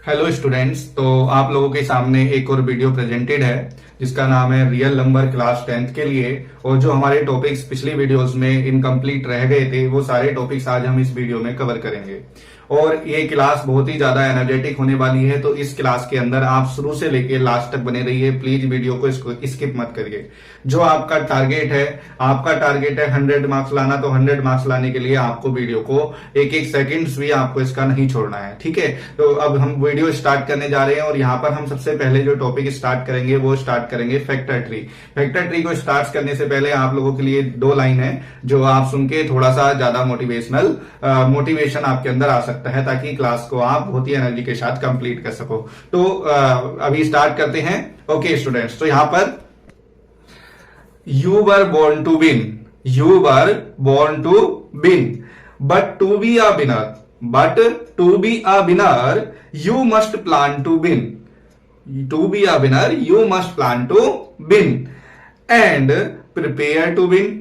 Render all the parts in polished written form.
Hello students. तो आप लोगों के सामने एक और वीडियो प्रेजेंटेड है जिसका नाम है रियल नंबर क्लास 10th के लिए। और जो हमारे टॉपिक्स पिछली वीडियोस में इनकम्प्लीट रह गए थे वो सारे टॉपिक्स आज हम इस वीडियो में कवर करेंगे। और ये क्लास बहुत ही ज्यादा एनर्जेटिक होने वाली है, तो इस क्लास के अंदर आप शुरू से लेकर लास्ट तक बने रहिए। प्लीज वीडियो को स्किप मत करिए। जो आपका टारगेट है 100 मार्क्स लाना, तो 100 मार्क्स लाने के लिए आपको वीडियो को एक एक सेकंड्स भी आपको इसका नहीं छोड़ना है, ठीक है। तो अब हम वीडियो स्टार्ट करने जा रहे हैं और यहाँ पर हम सबसे पहले जो टॉपिक स्टार्ट करेंगे वो स्टार्ट करेंगे फैक्टर ट्री। फैक्टर ट्री को स्टार्ट करने से पहले आप लोगों के लिए 2 लाइन है जो आप सुन के थोड़ा सा ज्यादा मोटिवेशन आपके अंदर आ सकता है, ताकि क्लास को आप बहुत ही एनर्जी के साथ कंप्लीट कर सको। तो अभी स्टार्ट करते हैं। ओके स्टूडेंट्स, तो यहां पर You were born to win. You were born to win. But to be a winner, you must plan to win. To be a winner, you must plan to win. And prepare to win.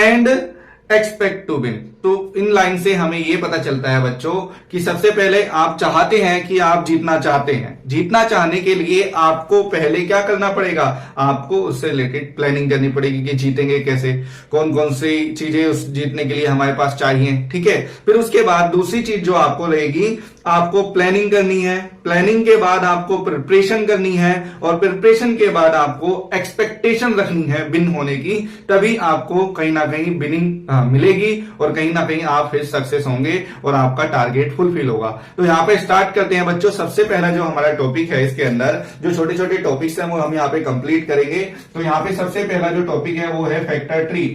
And expect to win. तो in line से हमें ये पता चलता है बच्चों कि सबसे पहले आप चाहते हैं कि आप जीतना चाहते हैं। जीतना चाहने के लिए आपको पहले क्या करना पड़ेगा, आपको उससे रिलेटेड प्लानिंग करनी पड़ेगी कि जीतेंगे कैसे, कौन कौन सी चीजें उस जीतने के लिए हमारे पास चाहिए, ठीक है। फिर उसके बाद दूसरी चीज जो आपको रहेगी, आपको प्लानिंग करनी है। प्लानिंग के बाद आपको प्रिपरेशन करनी है और प्रिपरेशन के बाद आपको एक्सपेक्टेशन रखनी है विन होने की। तभी आपको कहीं ना कहीं विनिंग मिलेगी और कहीं ना कहीं आप फिर सक्सेस होंगे और आपका टारगेट फुलफिल होगा। तो यहाँ पे स्टार्ट करते हैं बच्चों। सबसे पहला जो हमारा टॉपिक है, इसके अंदर जो छोटे छोटे टॉपिक्स हैं वो हम यहाँ पे कंप्लीट करेंगे। तो यहाँ पे सबसे पहला जो टॉपिक है वो है फैक्टर ट्री।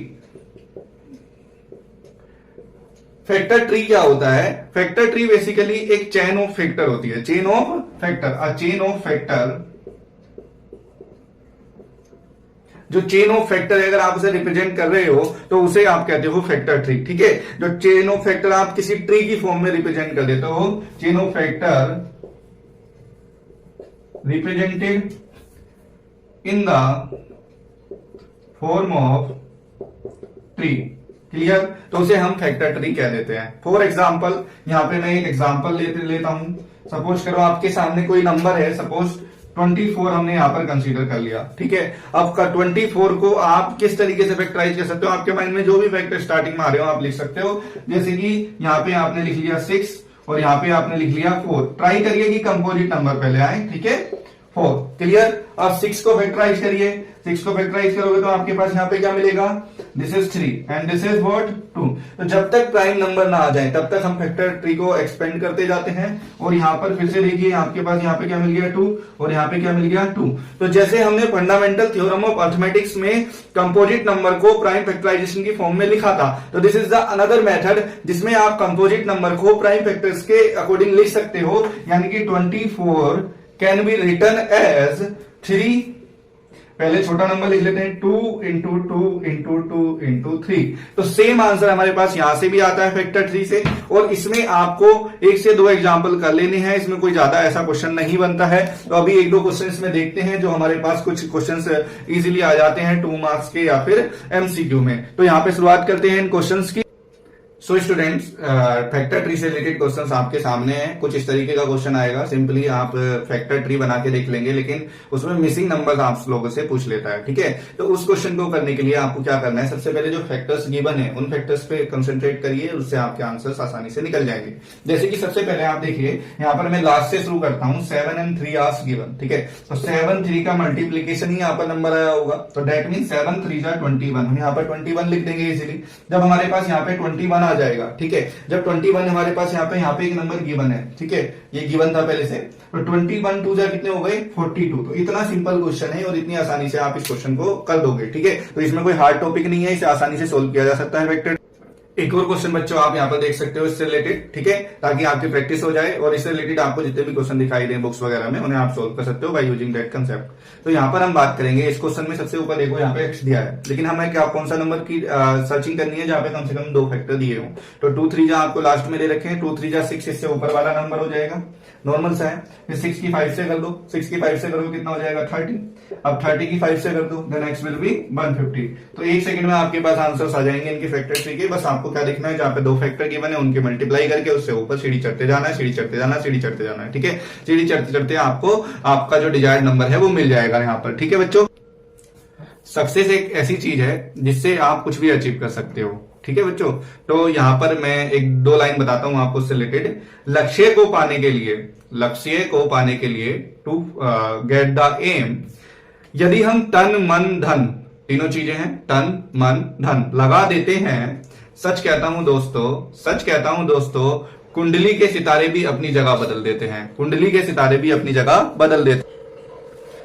फैक्टर ट्री क्या होता है? फैक्टर ट्री बेसिकली एक चेन ऑफ फैक्टर होती है। चेन ऑफ फैक्टर, जो चेन ऑफ फैक्टर है, अगर आप उसे रिप्रेजेंट कर रहे हो तो उसे आप कहते हो फैक्टर ट्री, ठीक है। जो चेन ऑफ फैक्टर आप किसी ट्री की फॉर्म में रिप्रेजेंट कर देते हो, chain of factor represented in the form of tree, clear. तो उसे हम फैक्टर ट्री कह देते हैं। फॉर एग्जाम्पल, यहां पे मैं एक एग्जाम्पल लेता हूं। सपोज करो आपके सामने कोई नंबर है, सपोज 24 हमने यहां पर कंसीडर कर लिया, ठीक है। अब 24 को आप किस तरीके से फैक्टराइज कर सकते हो? आपके माइंड में जो भी फैक्टर स्टार्टिंग में आ रहे हो आप लिख सकते हो। जैसे कि यहाँ पे आपने लिख लिया 6 और यहाँ पे आपने लिख लिया 4। ट्राई करिए कि कंपोजिट नंबर पहले आए, ठीक है। 4, क्लियर। अब 6 को फैक्टराइज करिए। 6 को फैक्टराइज करोगे तो आपके पास यहाँ पे क्या मिलेगा? This is 3 and this is what? 2। तो जब तक प्राइम नंबर ना आ जाए तब तक हम फैक्टर ट्री को एक्सपेंड करते जाते हैं। और यहाँ पर फिर से देखिए, आपके पास यहाँ पे क्या मिल गया? 2 और यहाँ पे क्या मिल गया? 2। तो जैसे हमने फंडामेंटल थ्योरम ऑफ अर्थमेटिक्स में कंपोजिट नंबर को प्राइम फैक्टराइजेशन की फॉर्म में लिखा था, तो this is the another method जिसमें आप कंपोजिट नंबर को प्राइम फैक्टर्स के अकॉर्डिंग लिख सकते हो। यानी कि 24 कैन बी रिटर्न एज 3। पहले छोटा नंबर लिख लेते हैं, 2 इंटू 2 इंटू 2 इंटू 3। तो सेम आंसर हमारे पास यहां से भी आता है फैक्टर ट्री से। और इसमें आपको 1 से 2 एग्जाम्पल कर लेने हैं, इसमें कोई ज्यादा ऐसा क्वेश्चन नहीं बनता है। तो अभी 1-2 क्वेश्चन इसमें देखते हैं जो हमारे पास कुछ क्वेश्चन इजीली आ जाते हैं 2 मार्क्स के या फिर एमसीक्यू में। तो यहां पे शुरुआत करते हैं इन क्वेश्चन की। सो स्टूडेंट्स, फैक्टर ट्री से रिलेटेड क्वेश्चंस आपके सामने हैं। कुछ इस तरीके का क्वेश्चन आएगा, सिंपली आप फैक्टर ट्री बना के देख लेंगे, लेकिन उसमें मिसिंग नंबर्स आप लोगों से पूछ लेता है, ठीक है। तो उस क्वेश्चन को करने के लिए आपको क्या करना है, सबसे पहले जो फैक्टर्स गिवन है उन फैक्टर्स पे कंसंट्रेट करिए, उससे आपके आंसर्स आसानी से निकल जाएंगे। जैसे कि सबसे पहले आप देखिए, यहाँ पर मैं लास्ट से शुरू करता हूँ। 7 and 3 आर गिवन, ठीक है। तो 7 3 का मल्टीप्लीकेशन ही यहाँ पर नंबर आया होगा, तो डेट मीन 7 3 21। हम यहाँ पर 21 लिख देंगे इजीली। जब हमारे पास यहाँ पे 21 आ जाएगा, ठीक है। जब 21 हमारे पास यहाँ पे एक नंबर गिवन है, ठीक है, ये गिवन था पहले से। तो 21 2 जा कितने हो गए? 42। तो इतना सिंपल क्वेश्चन है और इतनी आसानी से आप इस क्वेश्चन को कर दोगे, ठीक है। तो इसमें कोई हार्ड टॉपिक नहीं है, इसे आसानी से सोल्व किया जा सकता है वेक्टर। एक और क्वेश्चन बच्चों आप यहाँ पर देख सकते हो इससे रिलेटेड, ठीक है, ताकि आपकी प्रैक्टिस हो जाए और इससे रिलेटेड आपको जितने भी क्वेश्चन दिखाई दें बुक्स वगैरह में उन्हें आप सोल्व कर सकते हो बाय यूजिंग दैट कंसेप्ट। तो यहाँ पर हम बात करेंगे इस क्वेश्चन में। सबसे ऊपर देखो यहाँ पे एक्स दिया है, लेकिन हमें क्या कौन सा नंबर की सर्चिंग करनी है जहाँ पे कम से कम 2 फैक्टर दिए हो। तो 2 3 आपको लास्ट में ले रखे हैं, 2 3 6, इससे ऊपर वाला नंबर हो जाएगा। नॉर्मल सा है। फिर 6 की 5 से कर दो, 6 की 5 से करो कितना हो जाएगा 30। अब 30 की 5 से कर दो, देन x विल बी 150। तो 1 सेकंड में आपके पास आंसर्स आ जाएंगे इनके फैक्टर ट्री के। बस आपको क्या देखना है, जहां पे दो फैक्टर गिवन है उनके मल्टीप्लाई करके उससे ऊपर सीढ़ी चढ़ते जाना है, सीढ़ी चढ़ते जाना है, सीढ़ी चढ़ते जाना है। ठीक है, सीढ़ी चढ़ते चढ़ते आपको आपका जो डिजायर्ड नंबर है वो मिल जाएगा यहाँ पर। ठीक है बच्चों, सक्सेस एक ऐसी चीज है जिससे आप कुछ भी अचीव कर सकते हो। ठीक है बच्चों, तो यहां पर मैं एक दो लाइन बताता हूं आपको उससे रिलेटेड। लक्ष्य को पाने के लिए, लक्ष्य को पाने के लिए, टू गेट द एम, यदि हम तन मन धन, तीनों चीजें हैं, तन मन धन लगा देते हैं, सच कहता हूं दोस्तों, सच कहता हूं दोस्तों, कुंडली के सितारे भी अपनी जगह बदल देते हैं, कुंडली के सितारे भी अपनी जगह बदल देते हैं।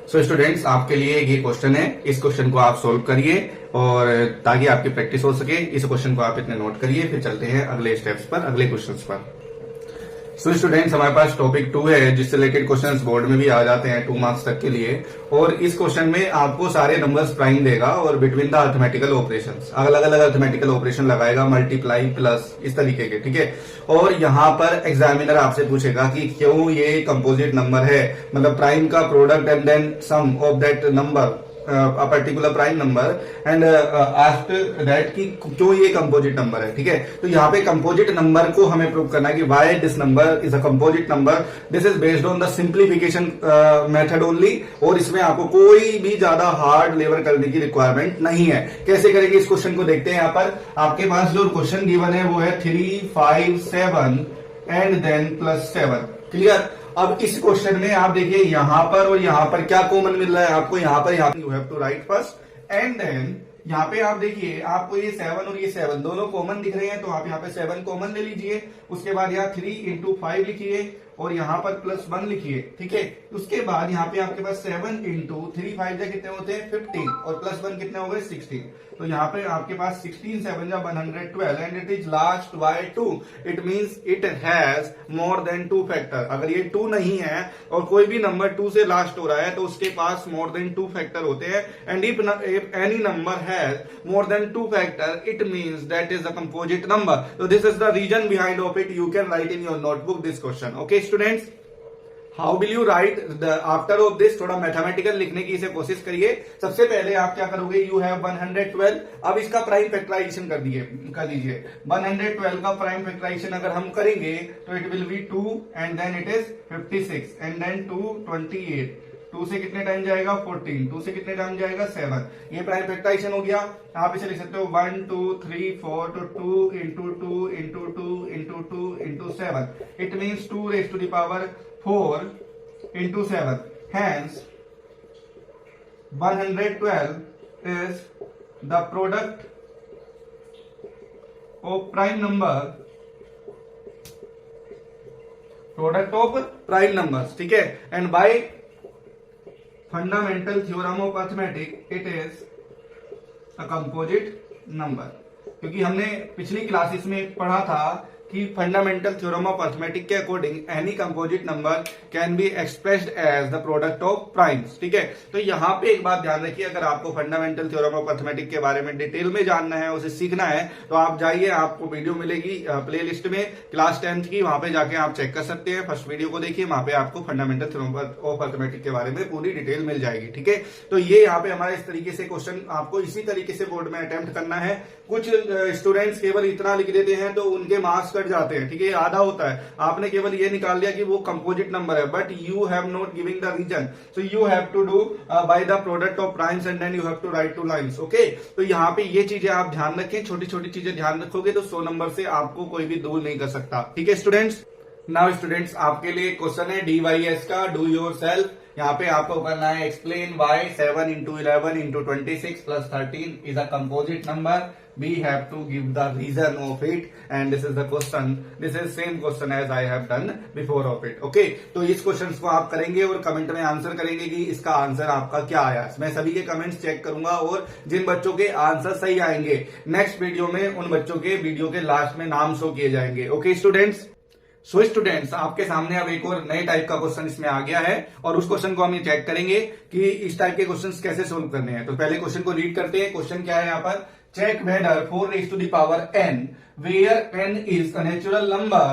सो स्टूडेंट्स, आपके लिए ये क्वेश्चन है, इस क्वेश्चन को आप सोल्व करिए और ताकि आपकी प्रैक्टिस हो सके। इस क्वेश्चन को आप इतने नोट करिए, फिर चलते हैं अगले स्टेप्स पर, अगले क्वेश्चंस पर। सो स्टूडेंट्स, हमारे पास टॉपिक 2 है जिससे रिलेटेड क्वेश्चंस बोर्ड में भी आ जाते हैं 2 मार्क्स तक के लिए। और इस क्वेश्चन में आपको सारे नंबर्स प्राइम देगा और बिटवीन द अर्थमेटिकल ऑपरेशंस, अलग अलग अर्थमेटिकल ऑपरेशन लगाएगा, मल्टीप्लाई प्लस इस तरीके के। ठीक है, और यहाँ पर एग्जामिनर आपसे पूछेगा कि क्यों ये कंपोजिट नंबर है, मतलब प्राइम का product and then sum of that number, a particular prime number and asked that कि क्यों ये कंपोजिट नंबर है। ठीक है, तो यहाँ पे कंपोजिट नंबर को हमें प्रूव करना है कि why this number is a composite number, this is based on the simplification method only, और इसमें आपको कोई भी ज्यादा हार्ड लेवल करने की रिक्वायरमेंट नहीं है। कैसे करेंगे इस क्वेश्चन को देखते हैं। यहाँ पर आपके पास जो क्वेश्चन गिवन है वो है 3, 5, 7 एंड देन +7। क्लियर। अब इस क्वेश्चन में आप देखिए यहां पर और यहां पर क्या कॉमन मिल रहा है आपको, यहां पर you have to write first and then यहाँ पे आप देखिए आपको ये 7 और ये 7 दोनों कॉमन दिख रहे हैं, तो आप यहाँ पे 7 कॉमन ले लीजिए। उसके बाद यहाँ 3 × 5 लिखिए और यहाँ पर +1 लिखिए। ठीक है, उसके बाद यहाँ पे आपके पास 7 × 3 5 कितने होते हैं 15 और +1 कितने हो गए 16। तो यहाँ पे आपके पास 16 7 112 and it is last by 2, it means it has more than 2 factor. अगर ये 2 नहीं है और कोई भी नंबर 2 से लास्ट हो रहा है तो उसके पास मोर देन 2 फैक्टर होते हैं। And if any number has more than 2 factor it means that is a composite number. तो this is the reason behind of it, you can write in your notebook this question. Okay students, how will you write the after of this, थोड़ा mathematical लिखने की इसे कोशिश करिए। सबसे पहले आप क्या करोगे, यू हैव 112, अब इसका प्राइम फैक्टराइजेशन कर लीजिए। 112 का प्राइम फैक्टराइजेशन अगर हम करेंगे तो it will be 2 and then it is 56 and then 2 28। 2 से कितने टाइम जाएगा 14, 2 से कितने टाइम जाएगा 7। ये प्राइम फैक्टराइजेशन हो गया। आप इसे लिख सकते हो 1 2 3 4 तो 2 × 2 × 2 × 2 × 7, it means 2 raised to the power 4 × 7. Hence 112 is the product of prime numbers। ठीक है, and by fundamental theorem of arithmetic it is a composite number। क्योंकि हमने पिछली क्लासेस में पढ़ा था कि फंडामेंटल थ्योरम ऑफ अर्थमेटिक के according any composite number can be expressed as the product of primes. ठीक है, तो यहां पे एक बात ध्यान रखिए, अगर आपको फंडामेंटल थ्योरम ऑफ अर्थमेटिक के बारे में डिटेल में जानना है, उसे सीखना है, तो आप जाइए, आपको वीडियो मिलेगी प्लेलिस्ट में क्लास 10th की, वहां पे जाके आप चेक कर सकते हैं। फर्स्ट वीडियो को देखिए, वहां पे आपको फंडामेंटल थ्योरम ऑफ अर्थमेटिक के बारे में पूरी डिटेल मिल जाएगी। ठीक है, तो ये यहाँ पे हमारे इस तरीके से क्वेश्चन आपको इसी तरीके से बोर्ड में अटेम्प्ट करना है। कुछ स्टूडेंट्स केवल इतना लिख देते हैं तो उनके मार्क्स कट जाते हैं। ठीक है, आधा होता है, आपने केवल ये निकाल लिया कि वो कंपोजिट नंबर है, but you have not giving the reason, so you have to do by the product of primes and then you have to write 2 lines. Okay, तो यहाँ पे ये चीजें आप ध्यान रखें, छोटी छोटी चीजें ध्यान रखोगे तो 100 नंबर से आपको कोई भी दूर नहीं कर सकता। ठीक है स्टूडेंट्स, नाउ स्टूडेंट्स आपके लिए क्वेश्चन है DYS का, डू योर सेल्फ। यहाँ पे आपको करना है explain why 7 × 11 × 26 + 13 is a composite number. We have to give the reason of it and this is the question, this is same question as I have done before of it। okay, तो इस question को आप करेंगे और comment में answer करेंगे कि इसका आंसर आपका क्या आया। मैं सभी के कमेंट्स चेक करूंगा और जिन बच्चों के आंसर सही आएंगे नेक्स्ट वीडियो में उन बच्चों के वीडियो के लास्ट में नाम शो किए जाएंगे। ओके स्टूडेंट्स, सो स्टूडेंट्स आपके सामने अब एक और नए टाइप का क्वेश्चन इसमें आ गया है और उस क्वेश्चन को हम ये चेक करेंगे कि इस टाइप के क्वेश्चंस कैसे सोल्व करने हैं। तो पहले क्वेश्चन को रीड करते हैं। क्वेश्चन क्या है यहाँ पर, check whether 4 raised to the power n where n is a natural number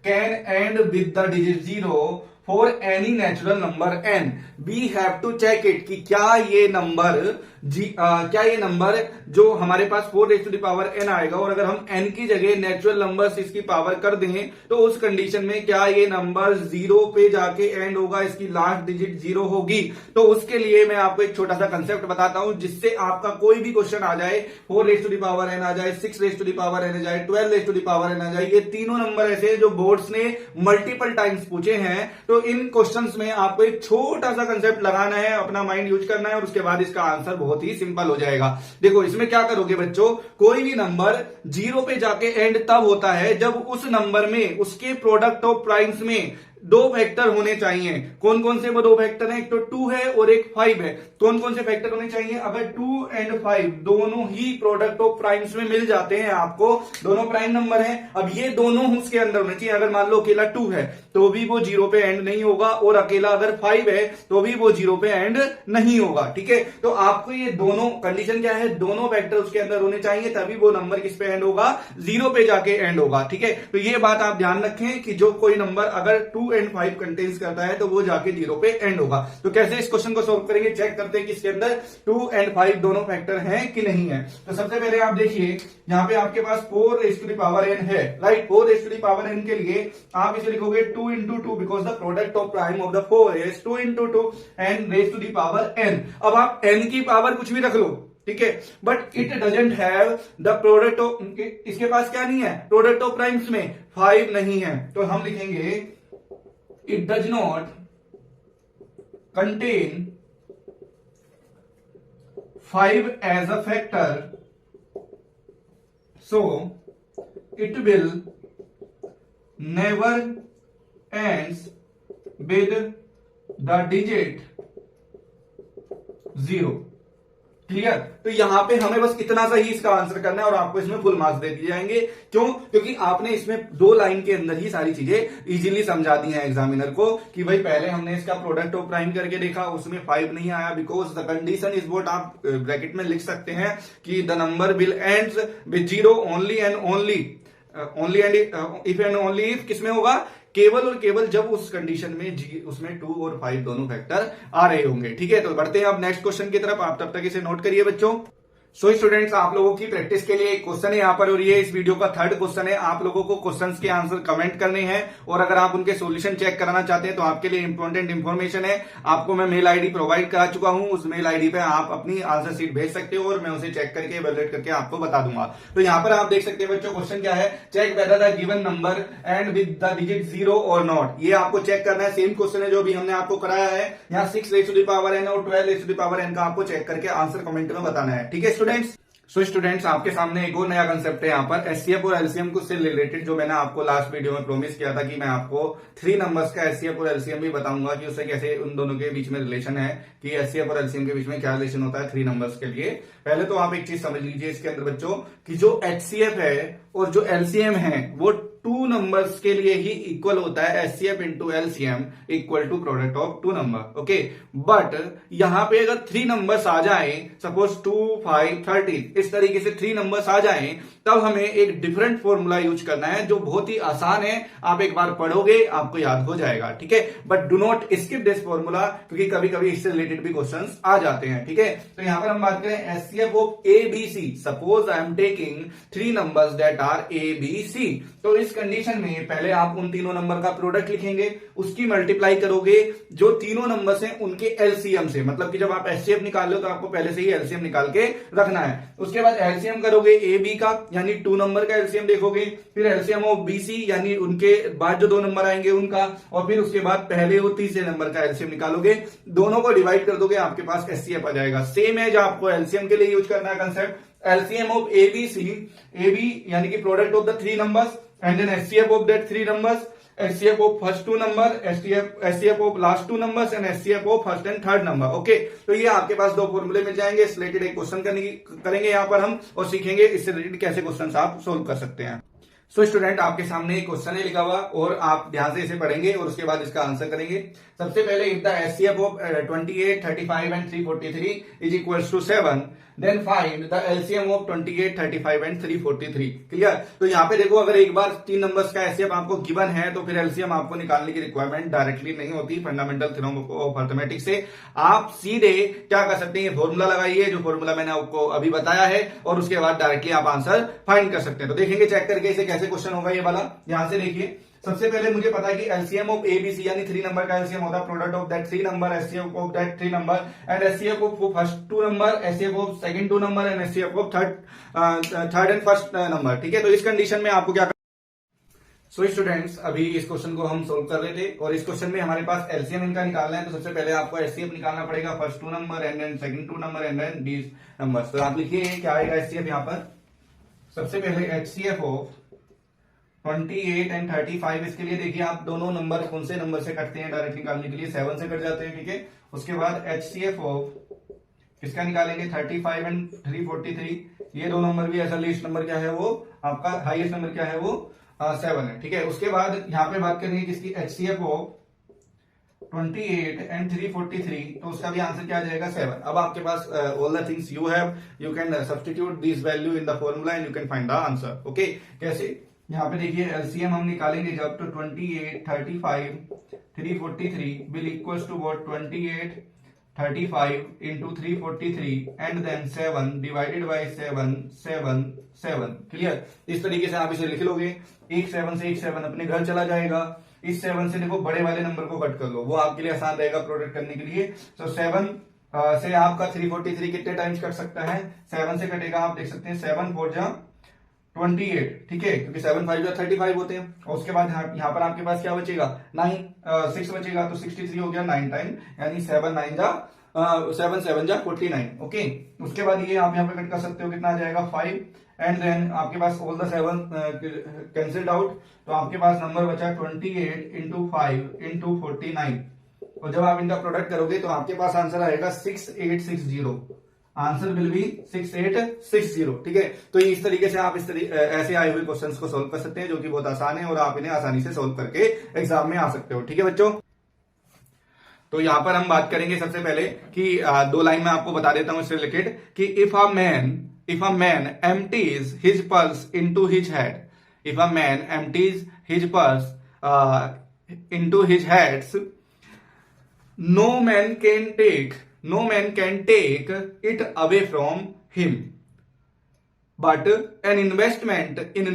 can end with the digit 0 for any natural number n we have to check it कि क्या ये नंबर जो हमारे पास 4n आएगा और अगर हम n की जगह नेचुरल नंबर्स इसकी पावर कर दें तो उस कंडीशन में क्या ये नंबर 0 पे जाके एंड होगा, इसकी लास्ट डिजिट 0 होगी। तो उसके लिए मैं आपको एक छोटा सा कंसेप्ट बताता हूं जिससे आपका कोई भी क्वेश्चन आ जाए, 4n आ जाए, 6n आ जाए, 12n आ जाए, ये तीनों नंबर ऐसे हैं जो बोर्ड्स ने मल्टीपल टाइम्स पूछे हैं। तो इन क्वेश्चंस में आपको एक छोटा सा कंसेप्ट लगाना है, अपना माइंड यूज करना है और उसके बाद इसका आंसर बहुत ही सिंपल हो जाएगा। देखो इसमें क्या करोगे बच्चों, कोई भी नंबर 0 पे जाके एंड तब होता है जब उस नंबर में उसके प्रोडक्ट ऑफ प्राइम्स में 2 फैक्टर होने चाहिए। कौन कौन से वो 2 फैक्टर हैं? एक तो 2 है और एक 5 है। कौन कौन से फैक्टर होने चाहिए? अगर 2 एंड 5 दोनों ही प्रोडक्ट ऑफ प्राइम्स में मिल जाते हैं आपको, दोनों प्राइम नंबर हैं, अब ये दोनों उसके अंदर होने चाहिए। अगर मान लो अकेला 2 है तो भी वो 0 पे एंड नहीं होगा और अकेला अगर 5 है तो भी वो 0 पे एंड नहीं होगा। ठीक है, तो आपको ये दोनों कंडीशन क्या है, दोनों फैक्टर उसके अंदर होने चाहिए तभी वो नंबर किस पे एंड होगा, 0 पे जाके एंड होगा। ठीक है, तो ये बात आप ध्यान रखें कि जो कोई नंबर अगर 2 एंड 5 कंटेन्स करता है तो वो जाके 0 पे एंड होगा। तो कैसे इस क्वेश्चन को सॉल्व करेंगे, चेक करते हैं कि इसके अंदर 2 एंड 5 दोनों फैक्टर हैं कि नहीं है। तो सबसे पहले आप देखिए यहां पे आपके पास 4n है, राइट। 4n के लिए आप इसे लिखोगे 2 into 2 because the product of prime of the 4 is 2 into 2 and raised to the power n। अब आप n की पावर कुछ भी रख लो, ठीक है, but it doesn't have the product of, इसके पास क्या नहीं है, प्रोडक्ट ऑफ प्राइम्स में 5 नहीं है। तो हम लिखेंगे it does not contain 5 as a factor, so it will never ends with the digit 0। Clear? तो यहां पे हमें बस इतना सा ही इसका आंसर करना है और आपको इसमें फुल मार्क्स दे दिए जाएंगे। क्यों? क्योंकि आपने इसमें 2 लाइन के अंदर ही सारी चीजें इजीली समझा दी हैं एग्जामिनर को कि भाई पहले हमने इसका प्रोडक्ट ऑफ प्राइम करके देखा, उसमें 5 नहीं आया because the condition is what आप ब्रैकेट में लिख सकते हैं कि the number will ends with 0 only and only if and only if किसमें होगा, केवल और केवल जब उस कंडीशन में उसमें 2 और 5 दोनों फैक्टर आ रहे होंगे। ठीक है, तो बढ़ते हैं अब नेक्स्ट क्वेश्चन की तरफ। आप तब तक इसे नोट करिए बच्चों। सो स्टूडेंट्स, आप लोगों की प्रैक्टिस के लिए एक क्वेश्चन है यहाँ पर और ये इस वीडियो का 3rd क्वेश्चन है। आप लोगों को क्वेश्चंस के आंसर कमेंट करने हैं और अगर आप उनके सॉल्यूशन चेक कराना चाहते हैं तो आपके लिए इंपॉर्टेंट इंफॉर्मेशन है, आपको मैं मेल आईडी प्रोवाइड करा चुका हूं। उस मेल आईडी पे आप अपनी आंसर शीट भेज सकते हो और मैं उसे चेक करके इवैल्यूएट करके आपको बता दूंगा। तो यहाँ पर आप देख सकते हैं बच्चों, क्वेश्चन क्या है, check whether the given number and with the digit 0 और नॉट। ये आपको चेक करना है। सेम क्वेश्चन है जो भी हमने आपको कराया है। यहाँ 6 raised to the power n और 12 raised to the power n का आपको चेक करके आंसर कमेंट में बताना है। ठीक है स्टूडेंट्स? सो स्टूडेंट्स, आपके सामने एक और नया कंसेप्ट है यहाँ पर एचसीएफ और एलसीएम को से रिलेटेड, जो मैंने आपको लास्ट वीडियो में प्रॉमिस किया था कि मैं आपको 3 नंबर्स का एचसीएफ और एलसीएम भी बताऊंगा कि उससे कैसे उन दोनों के बीच में रिलेशन है, कि एचसीएफ और एलसीएम के बीच में क्या रिलेशन होता है 3 नंबर्स के लिए। पहले तो आप एक चीज समझ लीजिए इसके अंदर बच्चों कि जो एचसीएफ है और जो एलसीएम है वो 2 नंबर्स के लिए ही इक्वल होता है। HCF into LCM equal to product of 2 number. Okay, but यहां पे अगर 3 नंबर्स आ जाए, सपोज 2, 5, 13, इस तरीके से 3 नंबर्स आ जाएं, तब हमें एक डिफरेंट फॉर्मूला यूज करना है जो बहुत ही आसान है। आप एक बार पढ़ोगे आपको याद हो जाएगा। ठीक है, but do not skip this formula क्योंकि कभी कभी इससे रिलेटेड भी क्वेश्चंस आ जाते हैं। ठीक है, तो यहां पर हम बात करें HCF of ABC. Suppose I am taking 3 numbers that are ABC. तो इस कंडीशन में पहले आप उन तीनों नंबर का प्रोडक्ट लिखेंगे, उसकी मल्टीप्लाई करोगे जो तीनों नंबर्स हैं उनके एलसीएम से। मतलब कि जब आप एचसीएफ निकाल लो तो आपको पहले से ही एलसीएम निकाल के रखना है। उसके बाद एलसीएम करोगे ए बी का, यानी 2 नंबर का एलसीएम देखोगे, फिर एलसीएम ऑफ बीसी यानी उनके बाद जो 2 नंबर आएंगे उनका, और फिर उसके बाद पहले और तीसरे नंबर का एलसीएम निकालोगे, दोनों को डिवाइड कर दोगे, आपके पास एचसीएफ आ जाएगा। सेम है जो आपको एलसीएम के लिए यूज करना है concept. LCM of ABC, AB यानी कि product of the 3 numbers and then HCF of that 3 numbers, HCF of first 2 number, HCF of last 2 numbers and HCF of first and third number। Okay, तो ये आपके पास 2 फॉर्मूले मिल जाएंगे। इस related एक question करेंगे यहाँ पर हम और सीखेंगे इससे रिलेटेड कैसे क्वेश्चन आप सोल्व कर सकते हैं। सो स्टूडेंट, आपके सामने एक क्वेश्चन है लिखा हुआ और आप ध्यान से इसे पढ़ेंगे और उसके बाद इसका आंसर करेंगे। सबसे पहले if the HCF of 28, 35 and 343 is equals to 7, then find the LCM of 28, 35 and 343। Clear? तो यहाँ पे देखो, अगर एक बार 3 नंबर्स का एचसीएफ आपको गिवन है तो फिर एलसीएम आपको निकालने की रिक्वायरमेंट डायरेक्टली नहीं होती। फंडामेंटल थ्योरम ऑफ अर्थमेटिक्स से आप सीधे क्या कर सकते हैं, फॉर्मूला लगाइए, जो फॉर्मूला मैंने आपको अभी बताया है, और उसके बाद डायरेक्टली आप आंसर फाइंड कर सकते हैं। तो देखेंगे चेक करके इसे कैसे क्वेश्चन होगा ये वाला। यहां से देखिए, सबसे पहले मुझे पता है कि एलसीएम ऑफ एबीसी यानी 3 नंबर का एलसीएम होता है product of that 3 number, HCF of that 3 number and HCF of first 2 number, HCF of second 2 number and HCF of third and first number. ठीक है, तो इस कंडीशन में आपको क्या सो स्टूडेंट्स, अभी इस क्वेश्चन को हम सोल्व कर रहे थे और इस क्वेश्चन में हमारे पास एलसीएम इनका निकालना है। तो सबसे पहले आपको एचसीएफ निकालना पड़ेगा, first 2 number and then second 2 number and then these numbers. तो आप लिखिए क्या आएगा एचसीएफ यहाँ पर। सबसे पहले एचसीएफ ऑफ 28 एंड 35, इसके लिए देखिए आप दोनों नंबर कौन से नंबर से कटते हैं डायरेक्ट निकालने के लिए, 7 से कट जाते हैं। ठीक है, उसके बाद एचसीएफ ऑफ किसका निकालेंगे, 35 एंड 343, ये दो नंबर भी ऐसा, लीस्ट नंबर क्या है वो आपका, हाईएस्ट नंबर क्या है वो 7 है। ठीक है, उसके बाद यहाँ पे बात करेंगे किसकी, एचसीएफ ऑफ 28 एंड 343, तो उसका भी आंसर क्या आ जाएगा 7। अब आपके पास all the things you have, you can substitute this value in the formula and you can find the answer. Okay, कैसे, यहाँ पे देखिए एलसीएम हम निकालेंगे जब, तो 28, 35, 343 will equals to what, 28, 35 into 343 and then 7 divided by 7, 7, 7। Clear? इस तरीके से आप इसे लिख लोगे। एक 7 से एक 7 अपने घर चला जाएगा। इस 7 से देखो बड़े वाले नंबर को कट कर लो, वो आपके लिए आसान रहेगा प्रोडक्ट करने के लिए। तो 7 से आपका 343 कितने टाइम्स कट सकता है, 7 से कटेगा, आप देख सकते हैं 7 4 जा 28। ठीक है, क्योंकि 7 5 जा 35 होते हैं। और उसके बाद यहाँ पर आपके पास क्या बचेगा, 6 बचेगा, तो 63 हो गया 9 टाइम, यानी 7 9 जा 7 7 जा 49। ओके, उसके बाद ये आप यहाँ पे कट कर सकते हो, कितना आ जाएगा 5 एंड देन आपके पास ऑल द 7 कैंसिल्ड आउट, तो आपके पास नंबर बचा 28 इंटू 5 इंटू 49। और जब आप इनका प्रोडक्ट करोगे तो आपके पास आंसर आएगा 6860। Answer will be 6860। ठीक है, तो इस तरीके से आप ऐसे आए हुए क्वेश्चंस को सोल्व कर सकते हैं, जो कि बहुत आसान है और आप इन्हें आसानी से सोल्व करके एग्जाम में आ सकते हो। ठीक है बच्चों, तो यहां पर हम बात करेंगे सबसे पहले कि 2 लाइन में आपको बता देता हूं इससे रिलेटेड कि if a man empties his purse into his head, if a man empties his purse into his head, no man can take it away from him, but an investment in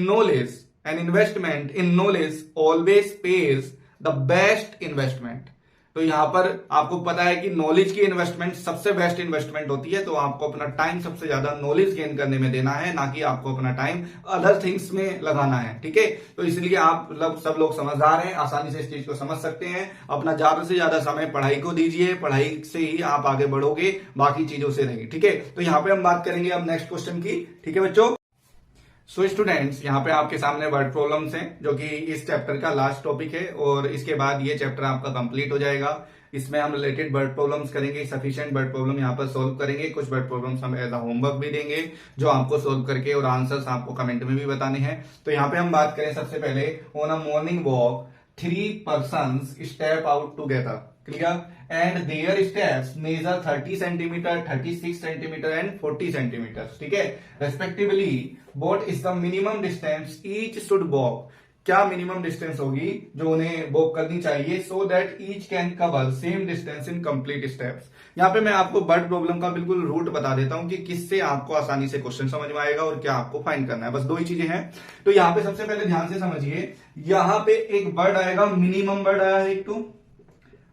knowledge always pays the best investment। तो यहां पर आपको पता है कि knowledge की investment सबसे best investment होती है। तो आपको अपना टाइम सबसे ज्यादा नॉलेज गेन करने में देना है, ना कि आपको अपना टाइम अदर थिंग्स में लगाना है। ठीक है, तो इसलिए आप सब लोग समझदार हैं, आसानी से इस चीज को समझ सकते हैं। अपना ज्यादा से ज्यादा समय पढ़ाई को दीजिए, पढ़ाई से ही आप आगे बढ़ोगे, बाकी चीजों से नहीं। ठीक है, तो यहाँ पे हम बात करेंगे अब नेक्स्ट क्वेश्चन की। ठीक है बच्चों, सो स्टूडेंट्स, यहाँ पे आपके सामने वर्ड प्रॉब्लम्स हैं, जो कि इस चैप्टर का लास्ट टॉपिक है और इसके बाद ये चैप्टर आपका कंप्लीट हो जाएगा। इसमें हम रिलेटेड वर्ड प्रॉब्लम्स करेंगे, सफिशिएंट वर्ड प्रॉब्लम यहाँ पर सोल्व करेंगे। कुछ वर्ड प्रॉब्लम्स हम एज अ होमवर्क भी देंगे, जो आपको सोल्व करके और आंसर्स आपको कमेंट में भी बताने हैं। तो यहाँ पे हम बात करें सबसे पहले, on a morning walk 3 persons step out together, clear, and their steps measure 30 centimeter, 36 centimeter and 40 centimeters। ठीक है, respectively what is the minimum distance each should walk। क्या मिनिमम डिस्टेंस होगी जो उन्हें वॉक करनी चाहिए, so that each can cover same distance in complete steps. यहाँ पे मैं आपको वर्ड प्रॉब्लम का बिल्कुल रूट बता देता हूं कि किससे आपको आसानी से क्वेश्चन समझ में आएगा और क्या आपको फाइंड करना है। बस 2 ही चीजें हैं। तो यहाँ पे सबसे पहले ध्यान से समझिए, यहाँ पे एक वर्ड आएगा, मिनिमम वर्ड आया है एक। तो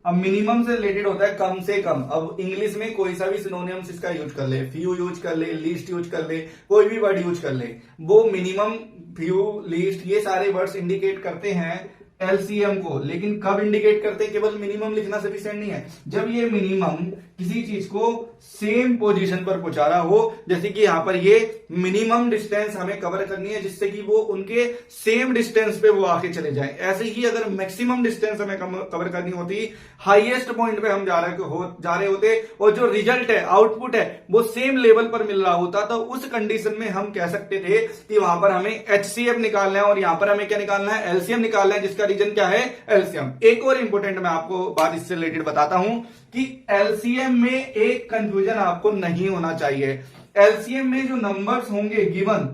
अब मिनिमम से रिलेटेड होता है कम से कम। अब इंग्लिश में कोई सा भी सिनोनिम्स इसका यूज कर ले, फ्यू यूज कर ले, लीस्ट यूज कर ले, कोई भी वर्ड यूज कर ले, वो मिनिमम, फ्यू, लीस्ट, ये सारे वर्ड्स इंडिकेट करते हैं एलसीएम को, लेकिन कब इंडिकेट करते हैं? केवल मिनिमम लिखना सफिशिएंट नहीं है, जब ये मिनिमम किसी चीज को सेम पोजीशन पर पहुंचा रहा हो, जैसे कि यहां पर ये मिनिमम डिस्टेंस हमें कवर करनी है जिससे कि वो उनके सेम डिस्टेंस पे वो आके चले जाएं। ऐसे ही अगर मैक्सिमम डिस्टेंस हमें कवर करनी होती, हाईएस्ट पॉइंट पे हम जा रहे होते और जो रिजल्ट है, आउटपुट है, वो सेम लेवल पर मिल रहा होता, तो उस कंडीशन में हम कह सकते थे कि वहां पर हमें एचसीएफ निकालना है और यहां पर हमें क्या निकालना है? एलसीएम निकालना है, जिसका रीजन क्या है? एलसीएम। एक और इंपॉर्टेंट मैं आपको बात इससे रिलेटेड बताता हूं कि एलसीएम में एक कंफ्यूजन आपको नहीं होना चाहिए। एलसीएम में जो नंबर्स होंगे गिवन,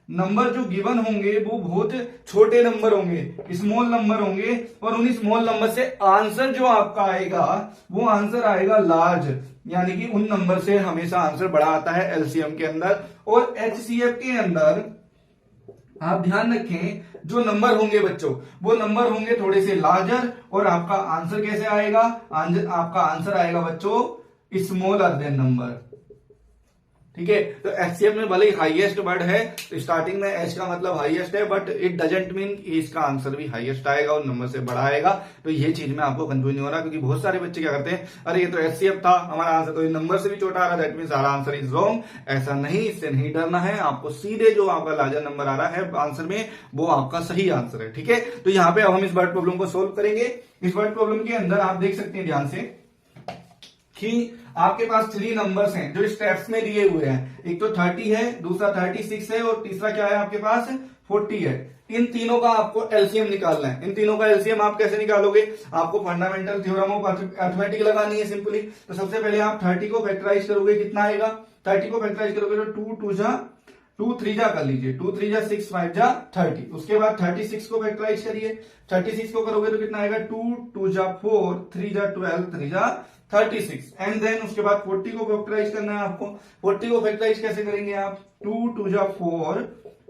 नंबर जो गिवन होंगे वो बहुत छोटे नंबर होंगे, स्मॉल नंबर होंगे, और उन स्मॉल नंबर से आंसर जो आपका आएगा वो आंसर आएगा लार्ज, यानी कि उन नंबर से हमेशा आंसर बड़ा आता है एलसीएम के अंदर। और एचसीएफ के अंदर आप ध्यान रखें, जो नंबर होंगे बच्चों, वो नंबर होंगे थोड़े से लार्जर, और आपका आंसर कैसे आएगा? आपका आंसर आएगा बच्चों स्मॉलर देन नंबर। ठीक है, तो एचसीएफ में भले ही हाईएस्ट वर्ड है, तो स्टार्टिंग में एच का मतलब हाईएस्ट है, बट इट डजंट मीन इसका आंसर भी हाईएस्ट आएगा और नंबर से बड़ा आएगा। तो ये चीज में आपको कंफ्यूज नहीं हो रहा, क्योंकि बहुत सारे बच्चे क्या करते हैं, अरे ये तो एचसीएफ था, हमारा आंसर तो ये नंबर से भी छोटा आ रहा, दैट मीन सारा आंसर इज रॉन्ग। ऐसा नहीं, इससे नहीं डरना है, आपको सीधे जो आपका लार्जर नंबर आ रहा है आंसर में, वो आपका सही आंसर है। ठीक है, तो यहाँ पे अब हम इस वर्ड प्रॉब्लम को सोल्व करेंगे। इस वर्ड प्रॉब्लम के अंदर आप देख सकते हैं ध्यान से कि आपके पास 3 नंबर्स हैं जो स्टेप्स में दिए हुए हैं। एक तो 30 है, दूसरा 36 है, और तीसरा क्या है आपके पास? 40 है। इन तीनों का आपको एलसीएम निकालना है। इन तीनों का एलसीएम आप कैसे निकालोगे? आपको फंडामेंटल थ्योरम ऑफ अरिथमेटिक लगानी है सिंपली। तो सबसे पहले आप 30 को फैक्टराइज करोगे, कितना आएगा? 30 को फैक्टराइज करोगे तो 2 3 जा कर लीजिए, 2 3 जा 6 5 जा 30। उसके बाद 36 को फैक्टराइज करिए, 36 को करोगे तो कितना आएगा? 2 2 जा 4, 3 जा 12, 3 जा 36। एंड देन उसके बाद 40 को फैक्टराइज करना है आपको। 40 को फैक्टराइज कैसे करेंगे आप? 2 2 जा 4,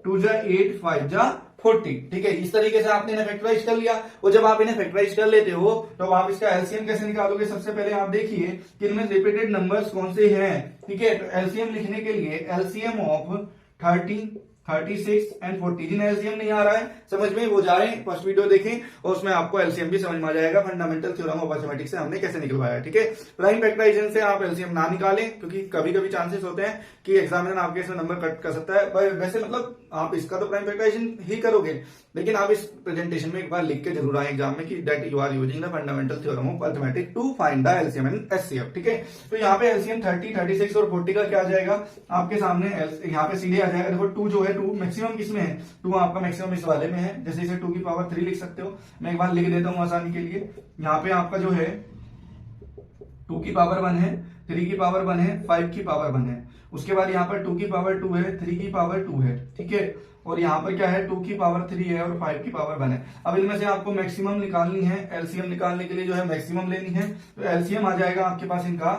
2 जा 8, 5 जा 40। ठीक है, इस तरीके से आपने इन्हें फैक्टराइज कर लिया। और जब आप इन्हें फैक्टराइज कर लेते हो तो आप इसका एलसीएम कैसे निकालोगे? सबसे पहले आप देखिए कि इनमें रिपीटेड नंबर्स कौन से हैं। ठीक है, तो एलसीएम लिखने के लिए एलसीएम ऑफ 30, 36 एंड 40। जिन्हें एलसीएम नहीं आ रहा है समझ में, वो जा रहे हैं फर्स्ट वीडियो देखें और उसमें आपको एलसीएम भी समझ में आ जाएगा, फंडामेंटल थ्योरम ऑफ मैथमेटिक्स से हमने कैसे निकलवाया। ठीक है, प्राइम फैक्टराइजेशन से आप एलसीएम ना निकालें, क्योंकि कभी कभी चांसेस होते हैं कि एग्जामिनर आपके इसमें नंबर कट कर सकता है। वैसे मतलब आप इसका तो प्राइम फैक्टराइजेशन ही करोगे, लेकिन आप इस प्रेजेंटेशन में एक बार लिख के जरूर आए एग्जाम में कि that you are using the fundamental theorem of arithmetic to find the LCM and HCF. ठीक है, तो यहाँ पे एलसीएम 30, 36 और 40 का क्या आ जाएगा आपके सामने? यहाँ पे सीधे आ जाएगा। देखो 2 जो है, 2 मैक्सिमम किसमें है? 2 आपका मैक्सिमम इस वाले में है, जैसे इसे 2 की पावर 3 लिख सकते हो। मैं एक बार लिख देता हूं आसानी के लिए। यहाँ पे आपका जो है 2 की पावर 1 है, 3 की पावर 1 है, 5 की पावर 1 है। उसके बाद यहाँ पर 2 की पावर 2 है, 3 की पावर 2 है। ठीक है, और यहाँ पर क्या है? 2 की पावर 3 है और 5 की पावर 1 है। अब इनमें से आपको मैक्सिमम निकालनी है। एलसीएम निकालने के लिए जो है मैक्सिमम लेनी है, तो एलसीएम आ जाएगा आपके पास इनका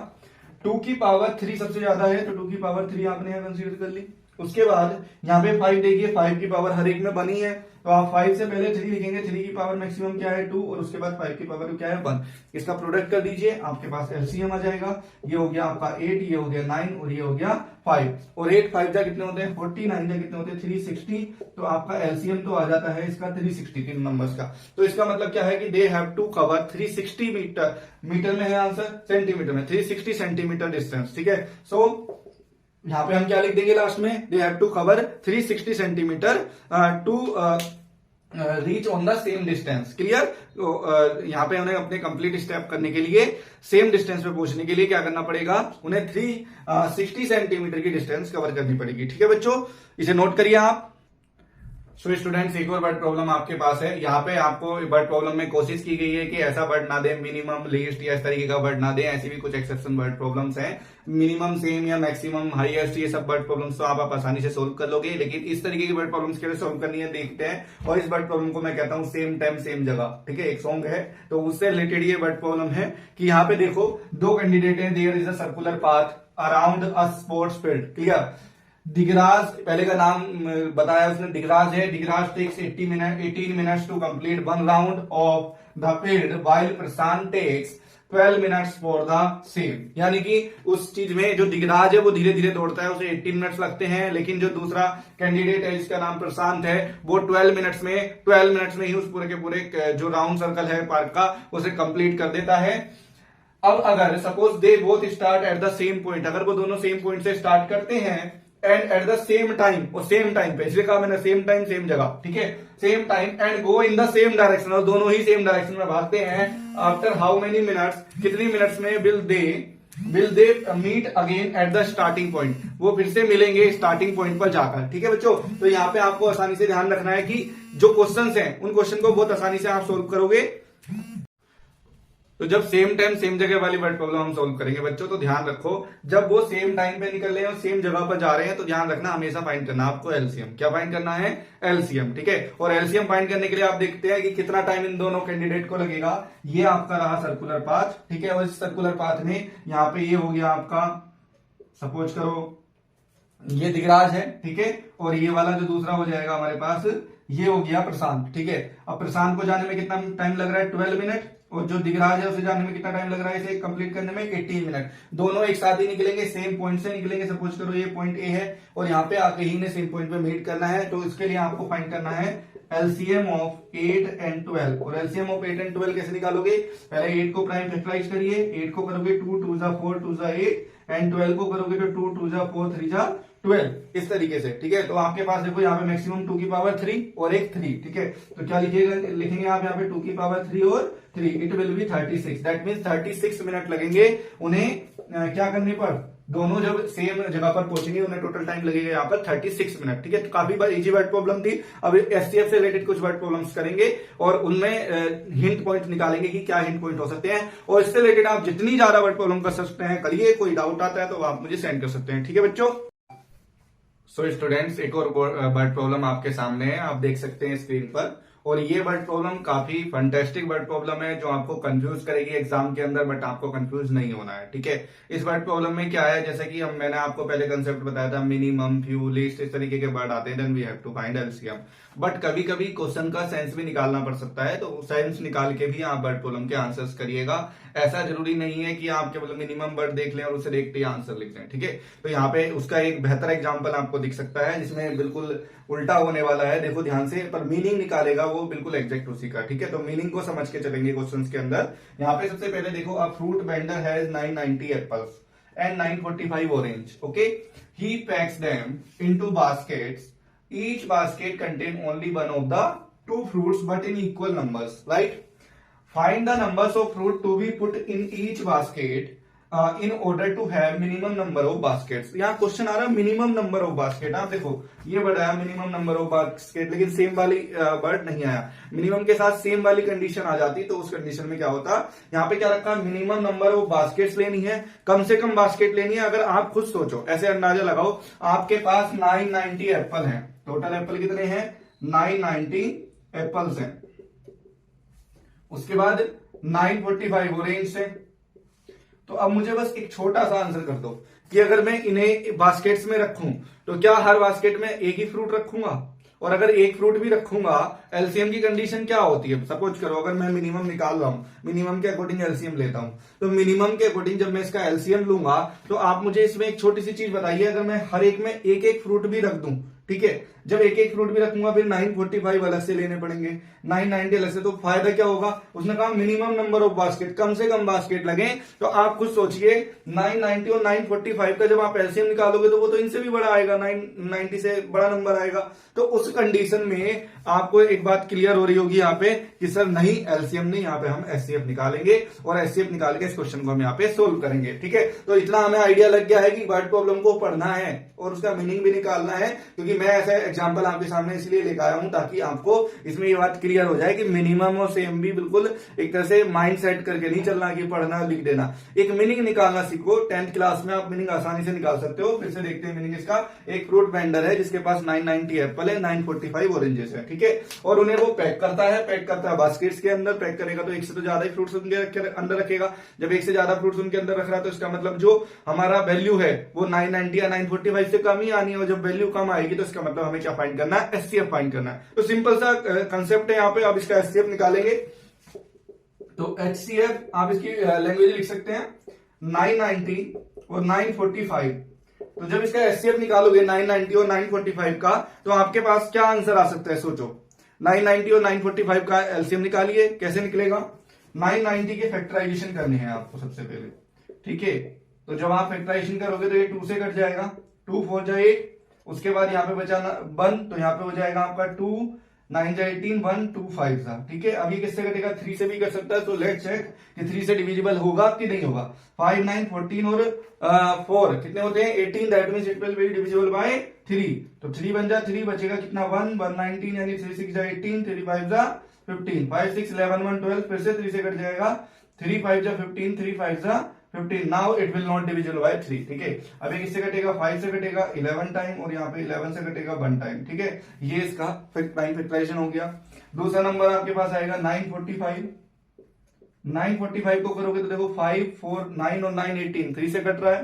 2 की पावर 3 सबसे ज्यादा है, तो 2 की पावर 3 आपने यहाँ कंसीडर कर ली। उसके बाद यहाँ पे 5 देखिए, 5 की पावर हर एक में बनी है, तो आप 5 से पहले 3 लिखेंगे। 3 की पावर मैक्सिमम क्या है? 2, और उसके बाद 5 की पावर क्या है? 1। इसका प्रोडक्ट कर दीजिए, आपके पास एलसीएम आ जाएगा। ये हो गया आपका 8, ये हो गया 9 और ये हो गया 5। और 8 5 जा कितने होते हैं? 40, 9 जा कितने होते हैं? 360। तो आपका एलसीएम तो आ जाता है इसका 360 तीन नंबर्स का। तो इसका मतलब क्या है कि they have to cover 360 metre. Metre में है आंसर, सेंटीमीटर में 360 सेंटीमीटर डिस्टेंस। ठीक है, सो यहाँ पे हम क्या लिख देंगे लास्ट में? They have to cover 360 centimetre to reach on the same distance. Clear? तो यहाँ पे उन्हें अपने कंप्लीट स्टेप करने के लिए, सेम डिस्टेंस पे पहुंचने के लिए क्या करना पड़ेगा? उन्हें 360 सेंटीमीटर की डिस्टेंस कवर करनी पड़ेगी। ठीक है बच्चों, इसे नोट करिए आप। सो स्टूडेंट्स, एक और वर्ड प्रॉब्लम आपके पास है। यहाँ पे आपको वर्ड प्रॉब्लम में कोशिश की गई है कि ऐसा वर्ड ना दे, मिनिमम, लीस्ट या इस तरीके का वर्ड ना दे। ऐसी भी कुछ एक्सेप्शन वर्ड प्रॉब्लम्स हैं, मिनिमम, सेम या मैक्सिमम, हाईएस्ट, ये सब वर्ड प्रॉब्लम्स तो आप आसानी से सोल्व कर लोगे। लेकिन इस तरीके की वर्ड प्रॉब्लम्स कैसे सोल्व करनी है देखते हैं। और इस वर्ड प्रॉब्लम को मैं कहता हूं सेम टाइम सेम जगह। ठीक है, एक सॉन्ग है तो उससे रिलेटेड ये वर्ड प्रॉब्लम है कि यहाँ पे देखो 2 कैंडिडेट है, there is a circular path around a sports field. Clear? Digraj, पहले का नाम बताया उसने, दिगराज है। Digraj takes 18 minutes to complete 1 round of the field, while Prashant takes 12 minutes for the same, यानी कि उस चीज में जो दिगराज है वो धीरे धीरे दौड़ता है, उसे 18 मिनट्स लगते हैं, लेकिन जो दूसरा कैंडिडेट है जिसका नाम प्रशांत है वो 12 मिनट्स में ही उस पूरे के पूरे जो राउंड सर्कल है पार्क का उसे कंप्लीट कर देता है। अब अगर suppose they both start at the same point, अगर वो दोनों सेम पॉइंट से स्टार्ट करते हैं and at the same time, और सेम टाइम पे, इसलिए कहा मैंने सेम टाइम सेम जगह, ठीक है, same time, and go in the same direction, और दोनों ही सेम डायरेक्शन में भागते हैं, आफ्टर हाउ मेनी मिनट्स, कितनी मिनट्स में will they meet again at the starting point, वो फिर से मिलेंगे स्टार्टिंग पॉइंट पर जाकर, ठीक है बच्चों। तो यहाँ पे आपको आसानी से ध्यान रखना है कि जो क्वेश्चंस हैं उन क्वेश्चन को बहुत आसानी से आप सोल्व करोगे। तो जब सेम टाइम सेम जगह वाली वर्ड प्रॉब्लम हम सोल्व करेंगे बच्चों, तो ध्यान रखो जब वो सेम टाइम पे निकल रहे हैं और सेम जगह पर जा रहे हैं तो ध्यान रखना हमेशा फाइंड करना आपको एलसीएम। क्या फाइंड करना है? एलसीएम, ठीक है। और एलसीएम फाइंड करने के लिए आप देखते हैं कि कितना टाइम इन दोनों कैंडिडेट को लगेगा। ये आपका रहा सर्कुलर पाथ, ठीक है, और इस सर्कुलर पाथ में यहाँ पे ये हो गया आपका, सपोज करो ये दिगराज है, ठीक है, और ये वाला जो दूसरा हो जाएगा हमारे पास ये हो गया प्रशांत, ठीक है। अब प्रशांत को जाने में कितना टाइम लग रहा है? 12 मिनट, और जो दिगराज है उसे जाने में कितना टाइम लग रहा है इसे कंप्लीट करने में? 18 मिनट। दोनों एक साथ ही निकलेंगे, सेम पॉइंट से निकलेंगे। सपोज करो ये पॉइंट ए है और यहाँ पे आके ही ने सेम पॉइंट पे मीट करना है, तो इसके लिए आपको फाइंड करना है एलसीएम ऑफ 8 एंड 12। और एलसीएम ऑफ 8 एंड 12 कैसे निकालोगे? पहले 8 को प्राइम फैक्टराइज करिए, 8 को करोगे 2 2 जा 4 2 जा 8, एंड 12 को करोगे तो 2 2 जा 4 3 जा 12, इस तरीके से, ठीक है। तो आपके पास देखो यहाँ पे मैक्सिमम 2 की पावर 3 और एक 3, ठीक है। तो क्या लिखेंगे आप यहाँ पे 2 की पावर 3 और 3, it will B 36। That means 36 minute लगेंगे उन्हें क्या करने पर, दोनों जब सेम जगह पर पहुंचेंगे उन्हें टोटल टाइम लगेगा यहाँ पर 36 मिनट, ठीक है। तो काफी बार इजी वर्ड प्रॉब्लम थी। अब एसटीएफ से रिलेटेड कुछ वर्ड प्रॉब्लम्स करेंगे और उनमें हिंट पॉइंट निकालेंगे कि क्या हिंट पॉइंट हो सकते हैं, और इससे रिलेटेड आप जितनी ज्यादा वर्ड प्रॉब्लम कर सकते हैं करिए। कोई डाउट आता है तो आप मुझे सेंड कर सकते हैं, ठीक है बच्चों। सो स्टूडेंट्स, एक और वर्ड प्रॉब्लम आपके सामने है, आप देख सकते हैं स्क्रीन पर। और ये वर्ड प्रॉब्लम काफी फंटेस्टिक वर्ड प्रॉब्लम है जो आपको कंफ्यूज करेगी एग्जाम के अंदर, बट आपको कंफ्यूज नहीं होना है, ठीक है। इस वर्ड प्रॉब्लम में क्या है, जैसे कि मैंने आपको पहले कंसेप्ट बताया था, मिनिमम, फ्यू, लीस्ट, इस तरीके के वर्ड आते हैं, then we have to find LCM. But कभी कभी क्वेश्चन का सेंस भी निकालना पड़ सकता है, तो सेंस निकाल के भी आप वर्ड प्रॉब्लम के आंसर्स करिएगा। ऐसा जरूरी नहीं है कि आप केवल मिनिमम वर्ड देख लें और उसे देखते ही आंसर लिख दें, ठीक है। तो यहाँ पे उसका एक बेहतर एग्जांपल आपको दिख सकता है जिसमें बिल्कुल उल्टा होने वाला है, देखो ध्यान से, पर मीनिंग निकालेगा वो बिल्कुल एग्जैक्ट उसी का, ठीक है। तो मीनिंग को समझ के चलेंगे क्वेश्चंस के अंदर। यहाँ पे सबसे पहले देखो, a fruit vendor has 990 apples and 945 orange. Okay, he packs them into baskets. Each basket contain only one of the two fruits, but in equal numbers. Right? Find the numbers of fruit to be put in each basket in order to have minimum number of baskets. यहाँ question आ रहा है minimum number of basket. आप देखो ये word आया minimum number of basket, लेकिन same वाली word नहीं आया। मिनिमम के साथ सेम वाली कंडीशन आ जाती तो उस कंडीशन में क्या होता, यहाँ पे क्या रखा, मिनिमम नंबर ऑफ बास्केट्स लेनी है, कम से कम बास्केट लेनी है। अगर आप खुद सोचो, ऐसे अंदाजा लगाओ, आपके पास 990 एप्पल हैं, टोटल एप्पल कितने हैं? 990 एप्पल्स हैं। उसके बाद 945 ऑरेंज है। तो अब मुझे बस एक छोटा सा आंसर कर दो कि अगर मैं इन्हें बास्केट्स में रखूं तो क्या हर बास्केट में एक ही फ्रूट रखूंगा? और अगर एक फ्रूट भी रखूंगा, एलसीएम की कंडीशन क्या होती है? सपोज करो अगर मैं मिनिमम निकाल रहा हूं, मिनिमम के अकॉर्डिंग एलसीएम लेता हूं, तो मिनिमम के अकॉर्डिंग जब मैं इसका एलसीएम लूंगा तो आप मुझे इसमें एक छोटी सी चीज बताइए, अगर मैं हर एक में एक एक फ्रूट भी रख दूं, ठीक है, जब एक एक फ्रूट भी रखूंगा फिर 945 अलग से लेने पड़ेंगे, 990 अलग से, तो फायदा क्या होगा? उसने कहा मिनिमम नंबर ऑफ बास्केट, कम से कम बास्केट लगे। तो आप खुद सोचिए 990 और 945 का जब आप एलसीएम निकालोगे तो वो तो इनसे भी बड़ा आएगा, 990 से बड़ा नंबर आएगा। तो उस कंडीशन में आपको एक बात क्लियर हो रही होगी यहाँ पे कि सर नहीं, एलसीएम नहीं, यहाँ पे हम एचसीएफ निकालेंगे और एचसीएफ निकाल के इस क्वेश्चन को हम यहाँ पे सोल्व करेंगे, ठीक है। तो इतना हमें आइडिया लग गया है कि वर्ड प्रॉब्लम को पढ़ना है और उसका मीनिंग भी निकालना है, क्योंकि मैं ऐसा एग्जांपल आपके सामने इसलिए लेकर आया हूं ताकि आपको इसमें ये बात क्लियर हो जाए कि मिनिमम और सेम भी बिल्कुल एक तरह से माइंड सेट करके नहीं चलना कि पढ़ना लिख देना, एक मीनिंग निकालना सीखो। 10th क्लास में आप मीनिंग आसानी से निकाल सकते हो। फिर से देखते हैं मीनिंग इसका। एक फ्रूट वेंडर है जिसके पास 990 एप्पल है, 945 ऑरेंजेस है, ठीक है, और उन्हें वो पैक करता है बास्केट्स के अंदर। पैक करेगा तो एक से तो ज्यादा ही फ्रूट्स उनके अंदर रखेगा। जब एक से ज्यादा फ्रूट्स उनके अंदर रख रहा है तो इसका मतलब जो हमारा वैल्यू है वो 990 या 945 से कम ही आनी है, और जब वैल्यू कम आएगी तो इसका मतलब हमें क्या फाइंड करना है? एचसीएफ फाइंड करना है। तो सिंपल सा कंसेप्ट है यहाँ पे। अब इसका एचसीएफ निकालेंगे तो HCF आप इसकी लैंग्वेज लिख सकते हैं 990 और 945। तो जब इसका HCF निकालोगे 990 और 945 का, तो आपके पास क्या आंसर आ सकता है, सोचो। 990 और 945 का एलसीएम निकालिए, कैसे निकलेगा? 990 के फैक्टराइजेशन करने हैं आपको सबसे पहले, ठीक है। तो जब आप फैक्टराइजेशन करोगे तो ये 2 से कट जाएगा, 2 4 जा 8, उसके बाद यहाँ पे बचाना 1, तो यहाँ पे हो जाएगा आपका 2 9 जा 18, 1 2 5 था, ठीक है। अब ये किससे कटेगा? 3 से भी कर सकता है, तो लेट चेक कि 3 से डिविजिबल होगा कि नहीं होगा। 5 9 14 और 4 कितने होते हैं? 18, that means it will be divisible by 3। तो 3 बन जा 3, बचेगा कितना? 1 1 19, यानी 3 6 जा 18, 3 5 जा 15, 5 6 11 1 12, फिर से 3 से कट जाएगा, 3 5 जा 15, 3 5 जा 15। Now it will not divisible by 3, ठीक है। अब ये किससे कटेगा? 5 से कटेगा 11 टाइम, और यहाँ पे 11 से कटेगा 1 टाइम, ठीक है। ये इसका फैक्टराइजेशन हो गया। दूसरा नंबर आपके पास आएगा 945। 945 को करोगे तो देखो 5 4 9 और 9 18, 3 से कट रहा है,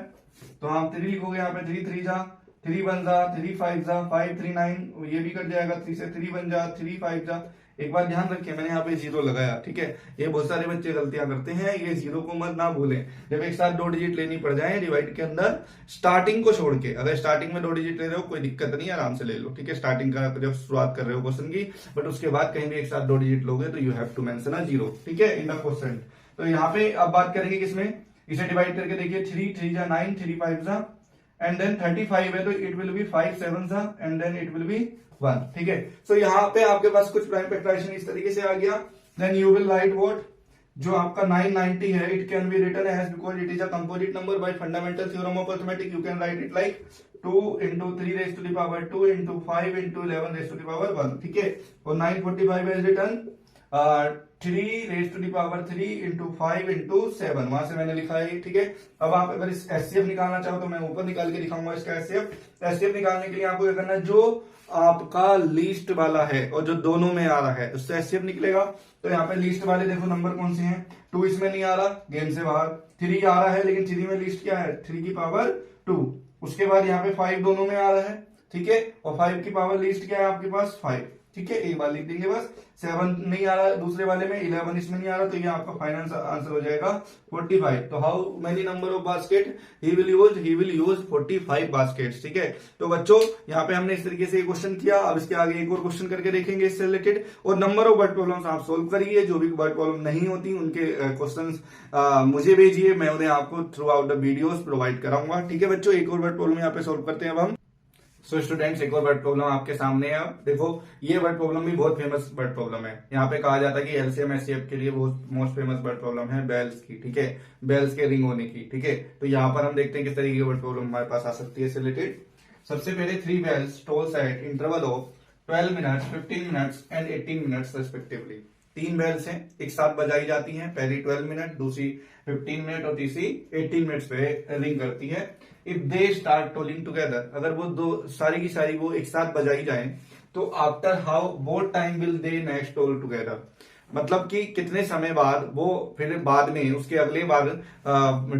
तो आप 3 लिखोगे यहाँ पे, 3 3 जा 3 1 जा 3 5 जा 5 3 9, ये भी कट जाएगा, 3 से 3 1 जा 3 5 जा। एक बात ध्यान रखिए, मैंने यहाँ पे 0 लगाया, ठीक है। ये बहुत सारे बच्चे गलतियां करते हैं, ये 0 को मत ना भूलें। जब एक साथ 2 डिजिट लेनी पड़ जाए डिवाइड के अंदर, स्टार्टिंग को छोड़ के, अगर स्टार्टिंग में 2 डिजिट ले रहे हो कोई दिक्कत नहीं, आराम से ले लो, ठीक है। स्टार्टिंग का जब शुरुआत कर रहे हो क्वेश्चन की, बट उसके बाद कहीं भी एक साथ 2 डिजिट लोगे तो you have to mention a 0, ठीक है, इन द क्वेश्चन। तो यहाँ पे अब बात करेंगे किसमें, इसे डिवाइड करके देखिए, 3 3 जा 9, 3 5 जा, एंड देन 35 है तो इट विल बी 5 7 जा, and then it will be 1, ठीक है। सो यहाँ पे आपके पास कुछ प्राइम फैक्टराइजेशन इस तरीके से आ गया। Then you will write what, जो आपका 990 है, it can be written as, because it is a composite number, by fundamental theorem of arithmetic you can write it like 2 into 3 raised to the power 2 into 5 into 11 raised to the power 1, ठीक है। और 945 is written 3 raised to the power 3 into 5 into 7, वहां से मैंने लिखा है, ठीक है। अब आप अगर इस एचसीएफ निकालना चाहो तो मैं ऊपर निकाल के दिखाऊंगा इसका एचसीएफ। एचसीएफ निकालने के लिए आपको क्या करना है, जो आपका लीस्ट वाला है और जो दोनों में आ रहा है उससे एचसीएफ निकलेगा। तो यहाँ पे लीस्ट वाले देखो नंबर कौन से हैं, 2 इसमें नहीं आ रहा, गेम से बाहर, 3 आ रहा है, लेकिन 3 में लीस्ट क्या है, 3 की पावर 2। उसके बाद यहाँ पे 5 दोनों में आ रहा है, ठीक है, और 5 की पावर लीस्ट क्या है आपके पास, 5, ठीक है, एक बार लिख देंगे बस। 7 नहीं आ रहा है दूसरे वाले में, 11 इसमें नहीं आ रहा, तो ये आपका फाइनल आंसर हो जाएगा 45। तो how many number of basket he will use 45 baskets, ठीक है। तो बच्चों यहाँ पे हमने इस तरीके से क्वेश्चन किया। अब इसके आगे एक और क्वेश्चन करके देखेंगे इससे रिलेटेड, और नंबर ऑफ वर्ड प्रॉब्लम्स आप सोल्व करिए। जो भी वर्ड प्रॉब्लम नहीं होती उनके क्वेश्चंस मुझे भेजिए, मैं उन्हें आपको through out the videos provide कराऊंगा, ठीक है बच्चों। एक और वर्ड प्रॉब्लम यहाँ पे सोल्व करते हैं अब हम। सो स्टूडेंट्स, एक और वर्ड प्रॉब्लम आपके सामने है। अब देखो, ये वर्ड प्रॉब्लम भी बहुत फेमस वर्ड प्रॉब्लम है। यहाँ पे कहा जाता है कि एलसीएम एचसीएफ के लिए बहुत मोस्ट फेमस वर्ड प्रॉब्लम है बेल्स की, ठीक है, बेल्स के रिंग होने की, ठीक है। तो यहाँ पर हम देखते हैं किस तरीके की वर्ड प्रॉब्लम हमारे पास आ सकती है इससे रिलेटेड। सबसे पहले 3 bells tolls at interval of 12 minutes 15 minutes and 18 minutes respectively. 3 bells हैं, एक साथ बजाई जाती हैं, पहली 12 मिनट, दूसरी 15 मिनट और तीसरी 18 मिनट्स पे रिंग करती है। If they start tolling together, अगर वो दो सारी की सारी वो एक साथ बजाई जाए, तो after how both time will they next toll together, मतलब कि कितने समय बाद वो फिर बाद में उसके अगले बार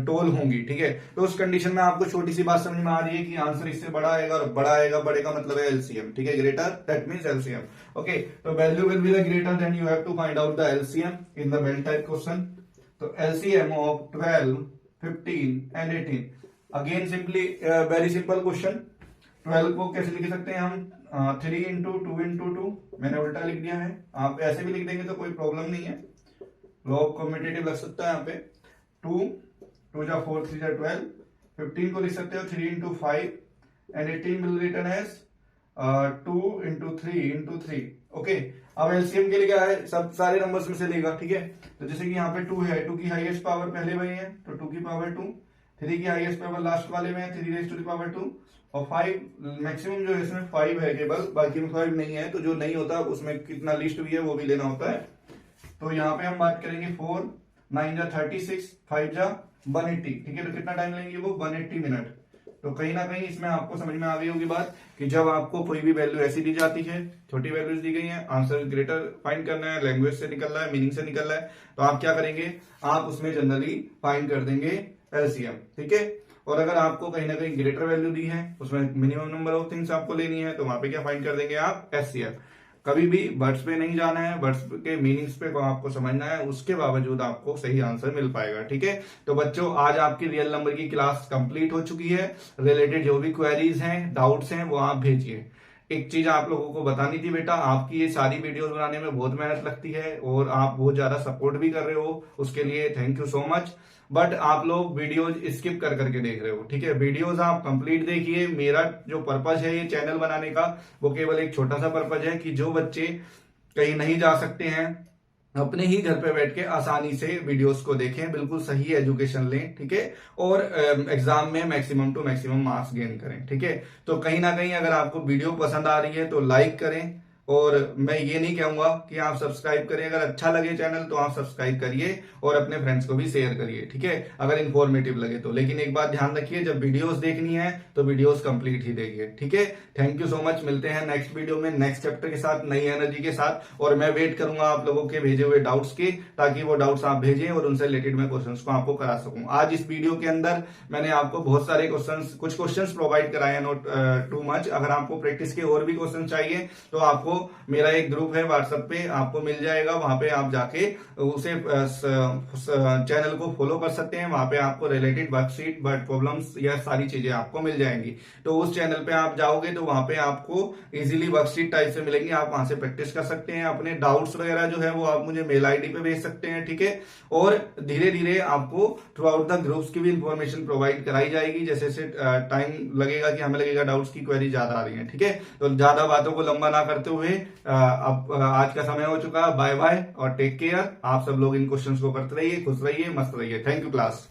टोल होंगी, ठीक है। तो उस कंडीशन में आपको छोटी सी बात समझ में आ रही है कि आंसर इससे बड़ा आएगा, और बड़ा आएगा, बड़े का मतलब है एलसीएम, ठीक है, greater that means LCM. Okay, तो value will be the greater, then you have to find out the LCM in the bell type question. तो LCM of 12 15 and 18, again simply very simple question. 12 को कैसे लिख सकते हैं हम, 3 into 2 into 2, मैंने उल्टा लिख दिया है, आप ऐसे भी लिख देंगे तो कोई प्रॉब्लम नहीं है, लॉ ऑफ कम्यूटेटिव लग सकता है यहाँ पे। 2 जा 4 3 जा 12, 15 को लिख सकते हो 3 into 5 and 18 will written as 2 into 3 into 3। Okay, अब एलसीएम के लिए क्या है, सब सारे नंबर्स में से लेगा, ठीक है। तो जैसे कि यहाँ पे 2 है, 2 की हाईएस्ट पावर पहले में है, तो 2 की पावर 2, 3 की हाईएस्ट पावर लास्ट वाले में है, 3 रेज़ टू द पावर 2, और 5 मैक्सिमम जो है इसमें 5 है केवल, बाकी में 5 नहीं है। तो जो नहीं होता उसमें कितना लिस्ट भी है वो भी लेना होता है। तो यहाँ पे हम बात करेंगे 4 9 जा 36, 5 जा 180, ठीक है। तो कितना टाइम लेंगे वो, 180 मिनट। तो कहीं ना कहीं इसमें आपको समझ में आ गई होगी बात कि जब आपको कोई भी वैल्यू ऐसी दी जाती है, छोटी वैल्यूज दी गई हैं, आंसर ग्रेटर फाइंड करना है, लैंग्वेज से निकल रहा है, मीनिंग से निकल रहा है, तो आप क्या करेंगे, आप उसमें जनरली फाइंड कर देंगे एलसीएम, ठीक है। और अगर आपको कहीं ना कहीं ग्रेटर वैल्यू दी है, उसमें मिनिमम नंबर ऑफ थिंग्स आपको लेनी है, तो वहां पे क्या फाइंड कर देंगे आप, एचसीएफ। कभी भी वर्ड्स पे नहीं जाना है, वर्ड्स के मीनिंग्स पे आपको समझना है, उसके बावजूद आपको सही आंसर मिल पाएगा। ठीक है, तो बच्चों आज आपकी रियल नंबर की क्लास कंप्लीट हो चुकी है। रिलेटेड जो भी क्वेरीज हैं, डाउट्स हैं, वो आप भेजिए। एक चीज आप लोगों को बतानी थी बेटा, आपकी ये सारी वीडियोस बनाने में बहुत मेहनत लगती है और आप बहुत ज्यादा सपोर्ट भी कर रहे हो, उसके लिए thank you so much. But आप लोग वीडियोज स्किप कर करके देख रहे हो। ठीक है, वीडियोज आप कंप्लीट देखिए। मेरा जो पर्पज है ये चैनल बनाने का, वो केवल एक छोटा सा पर्पज है कि जो बच्चे कहीं नहीं जा सकते हैं, अपने ही घर पे बैठ के आसानी से वीडियोस को देखें, बिल्कुल सही एजुकेशन लें। ठीक है, और एग्जाम में maximum to maximum marks gain करें। ठीक है, तो कहीं ना कहीं अगर आपको वीडियो पसंद आ रही है तो लाइक करें, और मैं ये नहीं कहूंगा कि आप सब्सक्राइब करें, अगर अच्छा लगे चैनल तो आप सब्सक्राइब करिए और अपने फ्रेंड्स को भी शेयर करिए। ठीक है, अगर इंफॉर्मेटिव लगे तो। लेकिन एक बात ध्यान रखिए, जब वीडियोस देखनी है तो वीडियोस कंप्लीट ही देखिए। ठीक है, थैंक यू सो मच। मिलते हैं नेक्स्ट वीडियो में नेक्स्ट चैप्टर के साथ, नई एनर्जी के साथ। और मैं वेट करूंगा आप लोगों के भेजे हुए डाउट्स की, ताकि वो डाउट्स आप भेजें और उनसे रिलेटेड मैं क्वेश्चंस को आपको करा सकूं। आज इस वीडियो के अंदर मैंने आपको बहुत सारे कुछ क्वेश्चंस प्रोवाइड कराए, नॉट टू मच। अगर आपको प्रैक्टिस के और भी क्वेश्चन चाहिए तो आपको मेरा एक ग्रुप है व्हाट्सएप पे, आपको मिल जाएगा। वहां पे आप जाके उसे चैनल को फॉलो कर सकते हैं। वहां पे आपको रिलेटेड वर्कशीट, वर्ड प्रॉब्लम्स, यह सारी चीजें आपको मिल जाएंगी। तो उस चैनल पे आप जाओगे तो वहां पे आपको इजीली वर्कशीट टाइप से मिलेंगे, आप वहां से प्रैक्टिस कर सकते हैं। अपने डाउट्स वगैरह जो है वो आप मुझे मेल आईडी पे भेज सकते हैं। ठीक है, और धीरे धीरे आपको थ्रू आउट द ग्रुप्स की भी इंफॉर्मेशन प्रोवाइड कराई जाएगी। जैसे जैसे टाइम लगेगा कि हमें लगेगा डाउट्स की क्वेरी ज्यादा आ रही है। ठीक है, तो ज्यादा बातों को लंबा ना करते हुए अब आज का समय हो चुका है। बाय बाय और टेक केयर। आप सब लोग इन क्वेश्चंस को करते रहिए, खुश रहिए, मस्त रहिए। Thank you class.